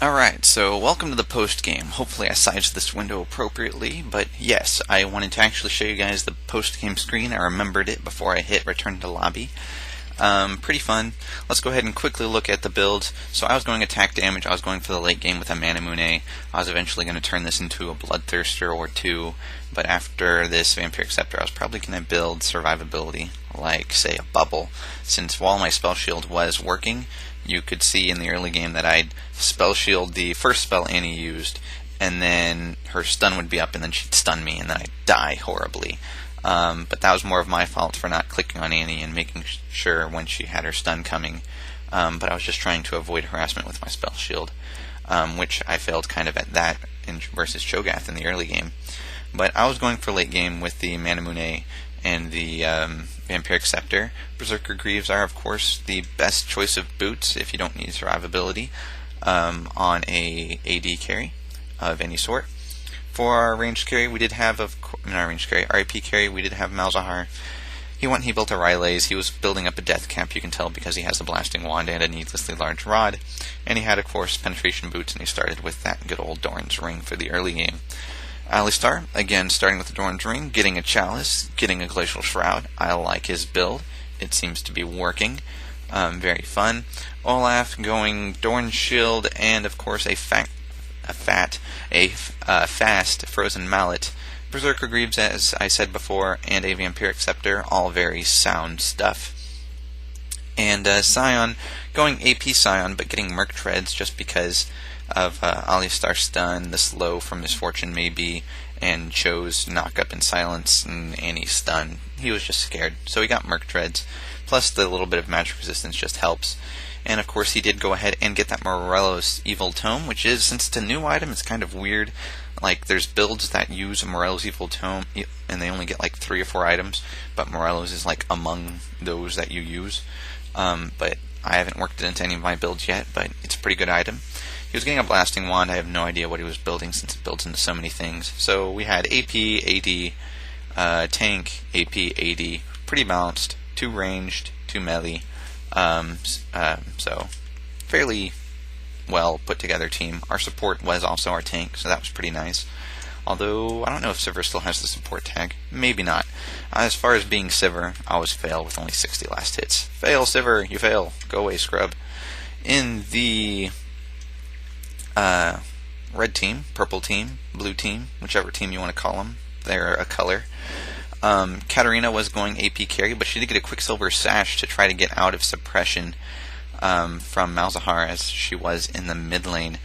Alright, so welcome to the post-game. Hopefully I sized this window appropriately, but yes, I wanted to actually show you guys the post-game screen. I remembered it before I hit return to lobby. Pretty fun. Let's go ahead and quickly look at the builds. So I was going attack damage, I was going for the late game with a Manamune. I was eventually going to turn this into a Bloodthirster or two, but after this Vampiric Scepter I was probably going to build survivability, like say a bubble, since while my spell shield was working, you could see in the early game that I'd spell shield the first spell Annie used, and then her stun would be up, and then she'd stun me, and then I'd die horribly. But that was more of my fault for not clicking on Annie and making sure when she had her stun coming. But I was just trying to avoid harassment with my spell shield, which I failed kind of at that versus Cho'Gath in the early game. But I was going for late game with the Manamune and the Vampiric Scepter. Berserker Greaves are, of course, the best choice of boots if you don't need survivability on a AD carry of any sort. For our ranged carry, we did have, not ranged carry, RIP carry, we did have Malzahar. He built a Rylaze. He was building up a death cap, you can tell, because he has a blasting wand and a needlessly large rod. And he had, of course, penetration boots, and he started with that good old Doran's Ring for the early game. Alistar, again, starting with the Doran's Ring, getting a Chalice, getting a Glacial Shroud. I like his build. It seems to be working. Very fun. Olaf going Doran's Shield, and of course a fast Frozen Mallet. Berserker Greaves, as I said before, and a Vampiric Scepter, all very sound stuff. And Scion, going AP Scion, but getting Merc Treads just because of Alistar stun, the slow from Misfortune maybe, and Cho's knock up and silence, and Annie's stun. He was just scared, so he got Merc Treads, plus the little bit of magic resistance just helps. And of course he did go ahead and get that Morello's Evil Tome, which is, since it's a new item, it's kind of weird. Like, there's builds that use a Morello's Evil Tome, and they only get like 3 or 4 items, but Morello's is like among those that you use. But I haven't worked it into any of my builds yet, but it's a pretty good item. He was getting a Blasting Wand. I have no idea what he was building since it builds into so many things. So we had AP, AD, tank, AP, AD, pretty balanced, 2 ranged, 2 melee. So fairly well put together team. Our support was also our tank, so that was pretty nice. Although I don't know if Sivir still has the support tag. Maybe not. As far as being Sivir, I was fail with only 60 last hits. Fail, Sivir, you fail. Go away, scrub. In the red team, purple team, blue team, whichever team you want to call them, they're a color. Katarina was going AP carry, but she did get a Quicksilver Sash to try to get out of suppression from Malzahar as she was in the mid lane,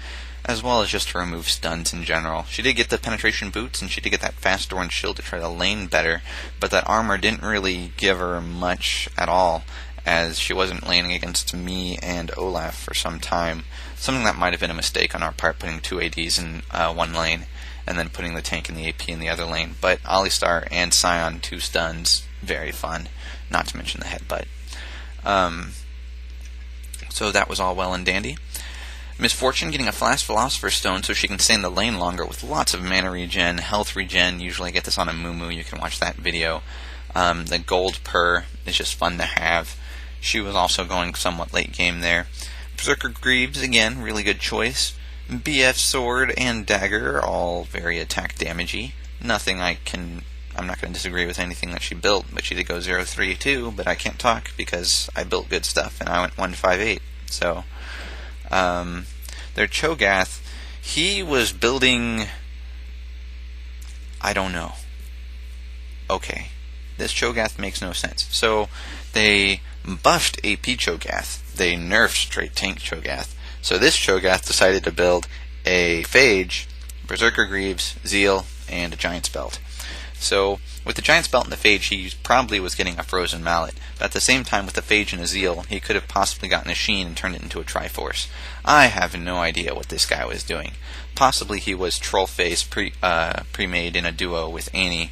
as well as just to remove stuns in general. She did get the penetration boots, and she did get that fast Doran's Shield to try to lane better, but that armor didn't really give her much at all, as she wasn't laning against me and Olaf for some time. Something that might have been a mistake on our part, putting 2 ADs in one lane, and then putting the tank and the AP in the other lane. But Alistar and Scion, 2 stuns, very fun, not to mention the headbutt. So that was all well and dandy. Misfortune getting a Flash Philosopher's Stone so she can stay in the lane longer with lots of mana regen, health regen. Usually I get this on a Moo, you can watch that video. The gold purr is just fun to have. She was also going somewhat late game there. Berserker Greaves, again, really good choice. BF Sword and Dagger, all very attack damagey. Nothing I'm not going to disagree with anything that she built, but she did go 0-3 too, but I can't talk because I built good stuff and I went 1-5-8. So, their Cho'Gath, he was building, I don't know. Okay, this Cho'Gath makes no sense. So, they buffed AP Cho'Gath. They nerfed straight tank Cho'Gath. So this Cho'Gath decided to build a Phage, Berserker Greaves, Zeal, and a Giant's Belt. So with the Giant's Belt and the Phage, he probably was getting a Frozen Mallet. But at the same time, with the Phage and a Zeal, he could have possibly gotten a Sheen and turned it into a Triforce. I have no idea what this guy was doing. Possibly he was Trollface pre-made in a duo with Annie,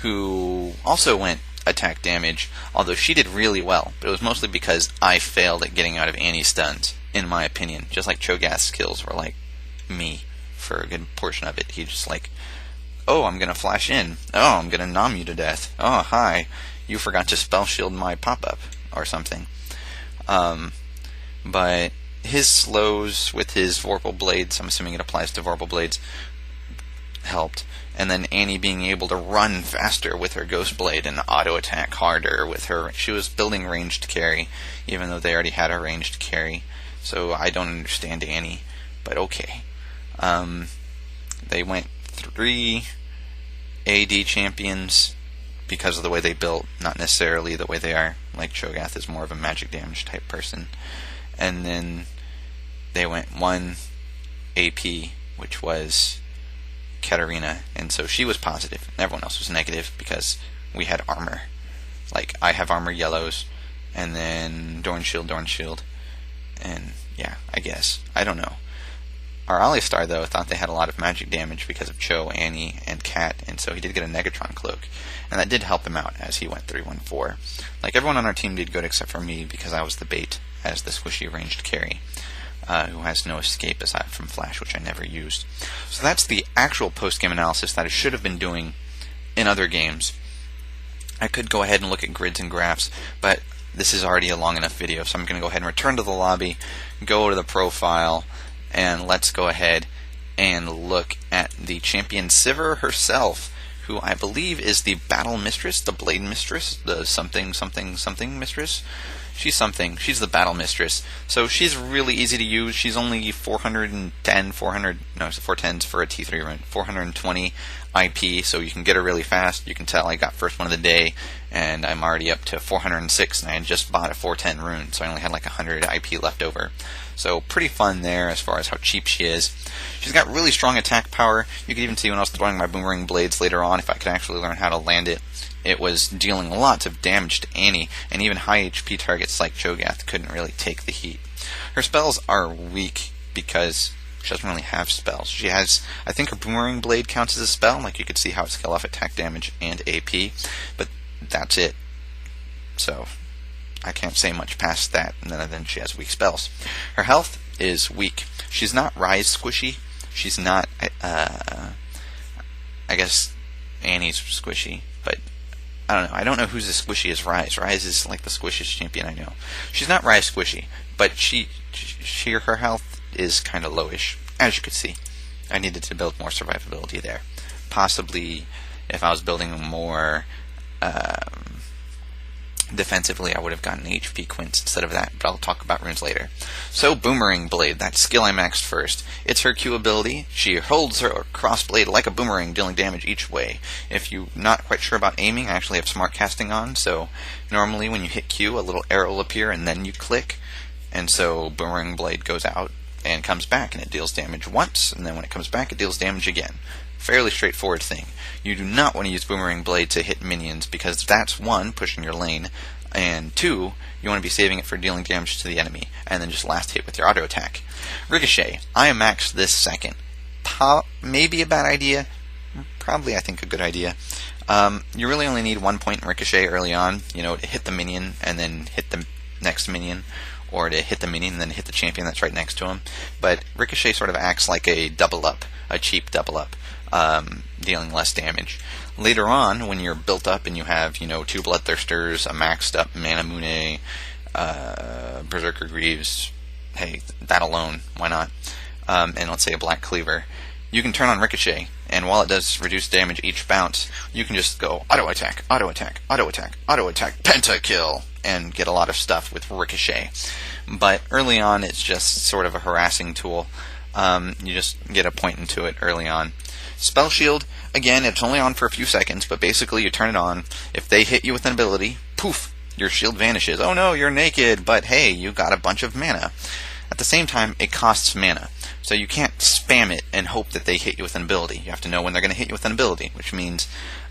who also went attack damage, although she did really well. But it was mostly because I failed at getting out of Annie's stuns, in my opinion. Just like Cho'Gath's kills were like me for a good portion of it. He just like, oh, I'm going to flash in. Oh, I'm going to nom you to death. Oh, hi. You forgot to spell shield my pop-up or something. But his slows with his Vorpal Blades, I'm assuming it applies to Vorpal Blades, helped. And then Annie being able to run faster with her Ghost Blade and auto attack harder with her. She was building ranged carry, even though they already had a ranged carry. So I don't understand Annie, but okay. They went 3 AD champions because of the way they built, not necessarily the way they are. Like Cho'Gath is more of a magic damage type person. And then they went 1 AP, which was Katarina, and so she was positive, and everyone else was negative because we had armor. Like, I have armor yellows, and then Dorn Shield, and yeah, I guess. I don't know. Our Alistar, though, thought they had a lot of magic damage because of Cho, Annie, and Kat, and so he did get a Negatron Cloak, and that did help him out as he went 3-1-4. Like, everyone on our team did good except for me because I was the bait as the squishy ranged carry, who has no escape aside from Flash, which I never used. So that's the actual post-game analysis that I should have been doing in other games. I could go ahead and look at grids and graphs, but this is already a long enough video, so I'm going to go ahead and return to the lobby, go to the profile, and let's go ahead and look at the champion Sivir herself, who I believe is the Battle Mistress, the Blade Mistress, the something Mistress. She's something. She's the Battle Mistress. So she's really easy to use. She's only 410, 400, no, it's 410s for a T3 rune, 420 IP, so you can get her really fast. You can tell I got first one of the day, and I'm already up to 406, and I had just bought a 410 rune, so I only had like 100 IP left over. So pretty fun there as far as how cheap she is. She's got really strong attack power. You could even see when I was throwing my boomerang blades later on, if I could actually learn how to land it, it was dealing lots of damage to Annie, and even high HP targets like Cho'Gath couldn't really take the heat. Her spells are weak because she doesn't really have spells. She has, I think her Boomerang Blade counts as a spell, like you could see how it scale off attack damage and AP, but that's it. So I can't say much past that, and then she has weak spells. Her health is weak. She's not Rise squishy. She's not, I guess Annie's squishy, but I don't know. I don't know who's as squishy as Rise. Rise is like the squishiest champion I know. She's not Rise squishy, but her health is kind of lowish, as you could see. I needed to build more survivability there. Possibly, if I was building more defensively, I would have gotten HP Quints instead of that, but I'll talk about runes later. So, Boomerang Blade, that skill I maxed first. It's her Q ability. She holds her crossblade like a boomerang, dealing damage each way. If you're not quite sure about aiming, I actually have smart casting on, so normally when you hit Q, a little arrow will appear and then you click, and so Boomerang Blade goes out and comes back, and it deals damage once, and then when it comes back, it deals damage again. Fairly straightforward thing. You do not want to use Boomerang Blade to hit minions, because that's, 1, pushing your lane, and 2, you want to be saving it for dealing damage to the enemy, and then just last hit with your auto attack. Ricochet, I maxed this second. Maybe a bad idea, probably I think a good idea. You really only need 1 point in Ricochet early on, to hit the minion and then hit the next minion, or to hit the minion and then hit the champion that's right next to him. But Ricochet sort of acts like a double up, a cheap double up, dealing less damage. Later on, when you're built up and you have, 2 Bloodthirsters, a maxed up Manamune, Berserker Greaves, hey, that alone, why not? And let's say a Black Cleaver, you can turn on Ricochet, and while it does reduce damage each bounce, you can just go auto attack, auto attack, auto attack, auto attack, pentakill, and get a lot of stuff with Ricochet. But early on, it's just sort of a harassing tool. You just get a point into it early on. Spell Shield, again, it's only on for a few seconds, but basically you turn it on. If they hit you with an ability, poof, your shield vanishes. Oh no, you're naked, but hey, you got a bunch of mana. At the same time, it costs mana, so you can't spam it and hope that they hit you with an ability. You have to know when they're going to hit you with an ability, which means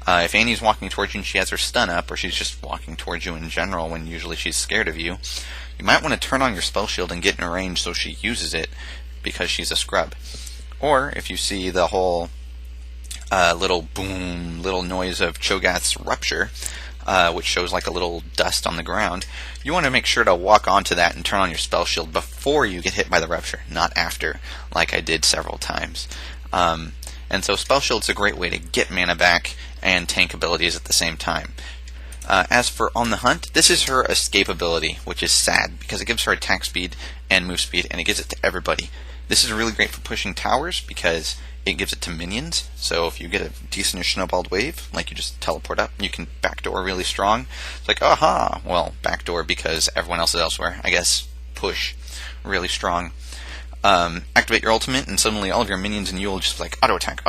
if Annie's walking towards you and she has her stun up, or she's just walking towards you in general when usually she's scared of you, you might want to turn on your Spell Shield and get in range so she uses it because she's a scrub. Or if you see the whole little boom, little noise of Cho'Gath's Rupture, which shows like a little dust on the ground, you want to make sure to walk onto that and turn on your Spell Shield before you get hit by the Rupture, not after, like I did several times. And so Spell Shield's a great way to get mana back and tank abilities at the same time. As for On the Hunt, this is her escape ability, which is sad because it gives her attack speed and move speed, and it gives it to everybody. This is really great for pushing towers because it gives it to minions. So if you get a decent snowballed wave, like you just teleport up, you can backdoor really strong. It's like, aha! Well, backdoor because everyone else is elsewhere. I guess push really strong. Activate your ultimate, and suddenly all of your minions and you will just like auto attack,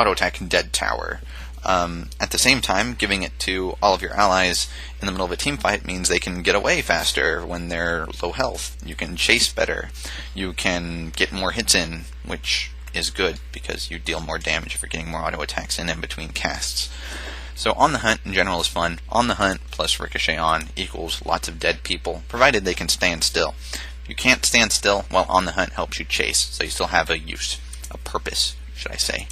dead tower. At the same time, giving it to all of your allies in the middle of a team fight means they can get away faster when they're low health. You can chase better. You can get more hits in, which is good because you deal more damage if you're getting more auto attacks in between casts. So On the Hunt in general is fun. On the Hunt plus Ricochet on equals lots of dead people, provided they can stand still. If you can't stand still, well, On the Hunt helps you chase, so you still have a use, a purpose, should I say.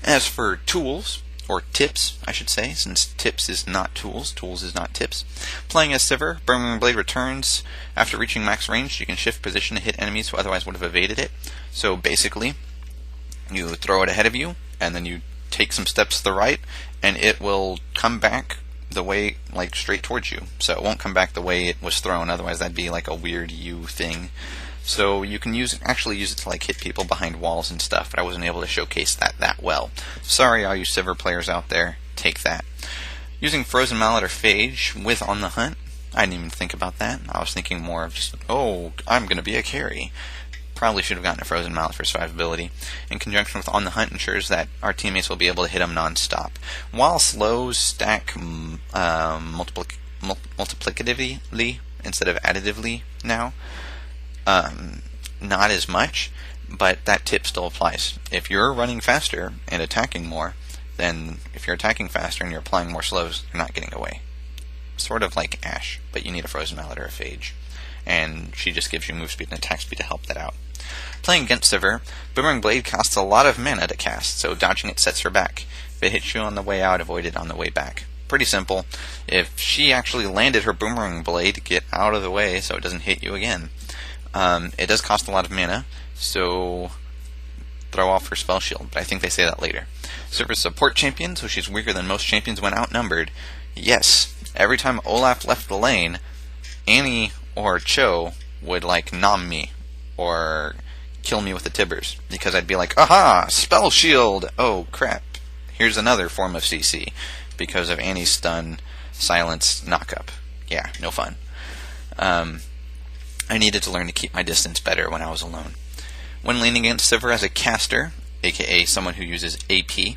As for tools, or tips, I should say, since tips is not tools, tools is not tips. Playing as Sivir, Boomerang Blade returns. After reaching max range, you can shift position to hit enemies who otherwise would have evaded it. So basically, you throw it ahead of you, and then you take some steps to the right, and it will come back the way, like, straight towards you. So it won't come back the way it was thrown, otherwise that'd be like a weird U thing. So you can actually use it to like hit people behind walls and stuff, but I wasn't able to showcase that well. Sorry all you Sivir players out there, take that. Using Frozen Mallet or Phage with On the Hunt, I didn't even think about that. I was thinking more of just, oh, I'm going to be a carry. Probably should have gotten a Frozen Mallet for survivability. In conjunction with On the Hunt ensures that our teammates will be able to hit them non-stop. While slows stack multiplicatively instead of additively now, not as much, but that tip still applies. If you're running faster and attacking more, then if you're attacking faster and you're applying more slows, you're not getting away. Sort of like Ashe, but you need a Frozen Mallet or a Phage. And she just gives you move speed and attack speed to help that out. Playing against Sivir, Boomerang Blade costs a lot of mana to cast, so dodging it sets her back. If it hits you on the way out, avoid it on the way back. Pretty simple. If she actually landed her Boomerang Blade, get out of the way so it doesn't hit you again. It does cost a lot of mana, so throw off her spell shield, but I think they say that later. Sivir's support champion, so she's weaker than most champions when outnumbered. Yes, every time Olaf left the lane, Annie or Cho would like nom me or kill me with the Tibbers, because I'd be like, aha, spell shield! Oh crap, here's another form of CC, because of Annie's stun, silence, knockup. Yeah, no fun. I needed to learn to keep my distance better when I was alone. When laning against Sivir as a caster, aka someone who uses AP,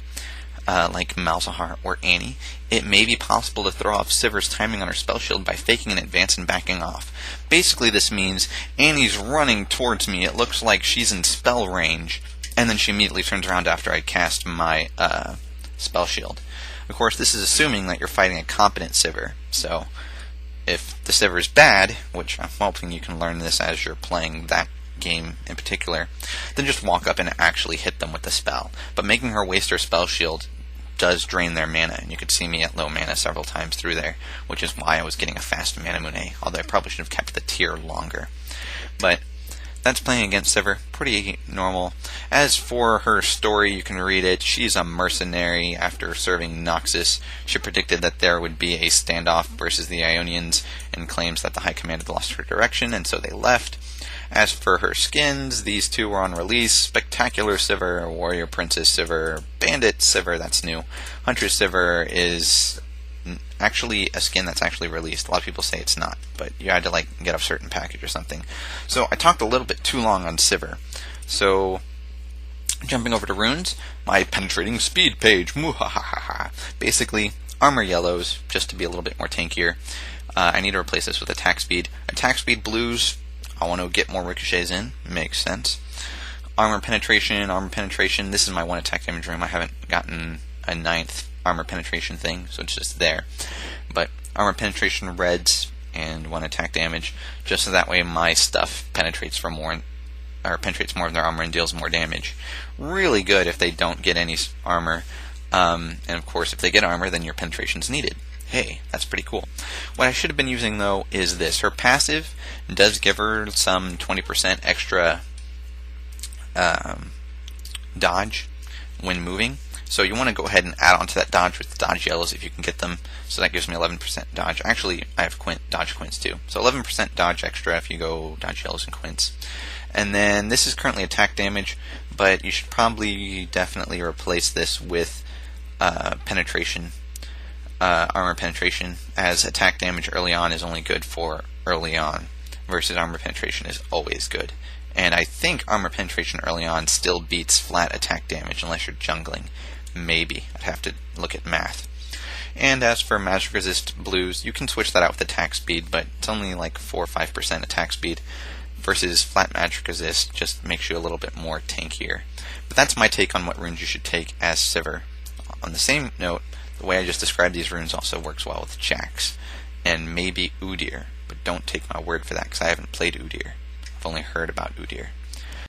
like Malzahar or Annie, it may be possible to throw off Sivir's timing on her spell shield by faking an advance and backing off. Basically this means Annie's running towards me, it looks like she's in spell range, and then she immediately turns around after I cast my spell shield. Of course, this is assuming that you're fighting a competent Sivir, so if the Sivir is bad, which I'm hoping you can learn this as you're playing that game in particular, then just walk up and actually hit them with the spell. But making her waste her spell shield does drain their mana, and you could see me at low mana several times through there, which is why I was getting a fast mana Monet, although I probably should have kept the tier longer. But that's playing against Sivir, pretty normal. As for her story, you can read it. She's a mercenary. After serving Noxus, she predicted that there would be a standoff versus the Ionians, and claims that the High Command had lost her direction, and so they left. As for her skins, these two were on release. Spectacular Sivir, Warrior Princess Sivir, Bandit Sivir, that's new. Huntress Sivir is actually a skin that's actually released. A lot of people say it's not, but you had to like get a certain package or something. So I talked a little bit too long on Sivir. So jumping over to runes, my penetrating speed page. Basically, armor yellows, just to be a little bit more tankier. I need to replace this with attack speed. Attack speed blues, I want to get more ricochets in. Makes sense. Armor penetration. This is my one attack damage room. I haven't gotten a 9th armor penetration thing, so it's just there. But armor penetration reds and 1 attack damage, just so that way my stuff penetrates more of their armor and deals more damage. Really good if they don't get any armor, and of course if they get armor, then your penetration's needed. Hey, that's pretty cool. What I should have been using though is this. Her passive does give her some 20% extra dodge when moving, So you want to go ahead and add on to that dodge with dodge yellows if you can get them. So that gives me 11% dodge. Actually, I have dodge quints too. So 11% dodge extra if you go dodge yellows and quints. And then this is currently attack damage, but you should probably definitely replace this with penetration, armor penetration, as attack damage early on is only good for early on, versus armor penetration is always good. And I think armor penetration early on still beats flat attack damage unless you're jungling. Maybe. I'd have to look at math. And as for magic resist blues, you can switch that out with attack speed, but it's only like 4 or 5% attack speed, versus flat magic resist just makes you a little bit more tankier. But that's my take on what runes you should take as Sivir. On the same note, the way I just described these runes also works well with Jax, and maybe Udyr, but don't take my word for that because I haven't played Udyr. I've only heard about Udyr.